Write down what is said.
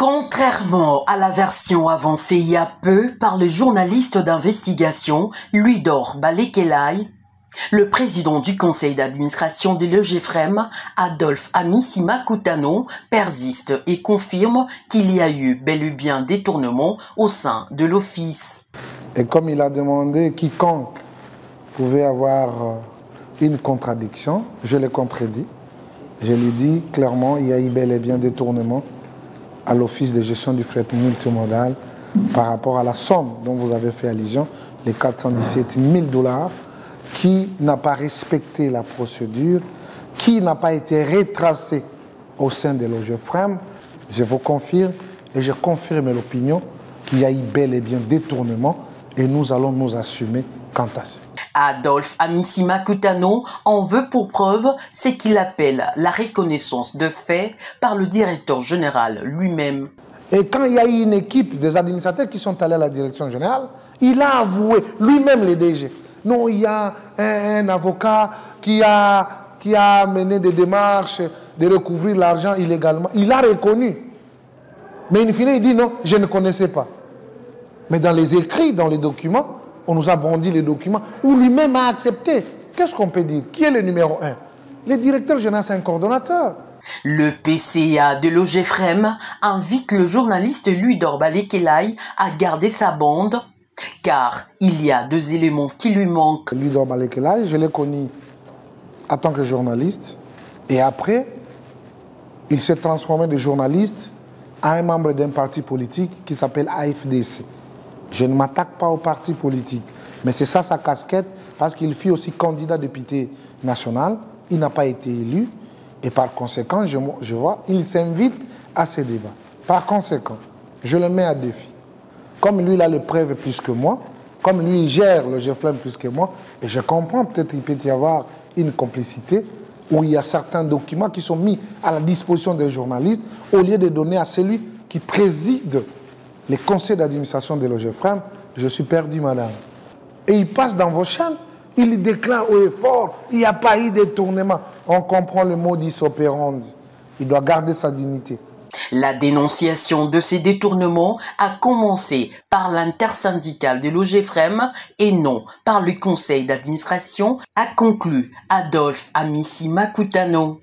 Contrairement à la version avancée il y a peu par le journaliste d'investigation Louis-Dore Balekelaye, le président du conseil d'administration de l'EGFREM, Adolphe Amissi-Makutano, persiste et confirme qu'il y a eu bel et bien détournement au sein de l'office. Et comme il a demandé quiconque pouvait avoir une contradiction, je l'ai contredit. Je lui dis clairement il y a eu bel et bien détournement à l'Office de gestion du fret multimodal par rapport à la somme dont vous avez fait allusion, les 417 000 $, qui n'a pas respecté la procédure, qui n'a pas été retracé au sein de l'OGFREM. Je vous confirme et je confirme l'opinion qu'il y a eu bel et bien détournement et nous allons nous assumer quant à ça. Adolphe Amissi-Makutano en veut pour preuve ce qu'il appelle la reconnaissance de fait par le directeur général lui-même. Et quand il y a eu une équipe des administrateurs qui sont allés à la direction générale, il a avoué lui-même les DG. Non, il y a un avocat qui a mené des démarches de recouvrir l'argent illégalement. Il a reconnu. Mais in fine, il dit non, je ne connaissais pas. Mais dans les écrits, dans les documents, on nous a brandi les documents où lui-même a accepté. Qu'est-ce qu'on peut dire? Qui est le numéro 1? Le directeur général, c'est un coordonnateur. Le PCA de l'OGFREM invite le journaliste Louis-Dore Balekelaye à garder sa bande, car il y a deux éléments qui lui manquent. Louis-Dore Balekelaye, je l'ai connu en tant que journaliste, et après, il s'est transformé de journaliste à un membre d'un parti politique qui s'appelle AFDC. Je ne m'attaque pas au parti politique, mais c'est ça sa casquette, parce qu'il fut aussi candidat député national, il n'a pas été élu, et par conséquent, je vois, il s'invite à ces débats. Par conséquent, je le mets à défi. Comme lui, il a les preuves plus que moi, comme lui, il gère le GFLM plus que moi, et je comprends, peut-être qu'il peut y avoir une complicité, où il y a certains documents qui sont mis à la disposition des journalistes, au lieu de donner à celui qui préside les conseils d'administration de l'OGFREM, je suis perdu, madame. Et il passe dans vos chaînes, il déclare haut et fort, il n'y a pas eu de détournement. On comprend le modus operandi. Il doit garder sa dignité. La dénonciation de ces détournements a commencé par l'intersyndicale de l'OGFREM et non par le conseil d'administration, a conclu Adolphe Amissi-Makutano.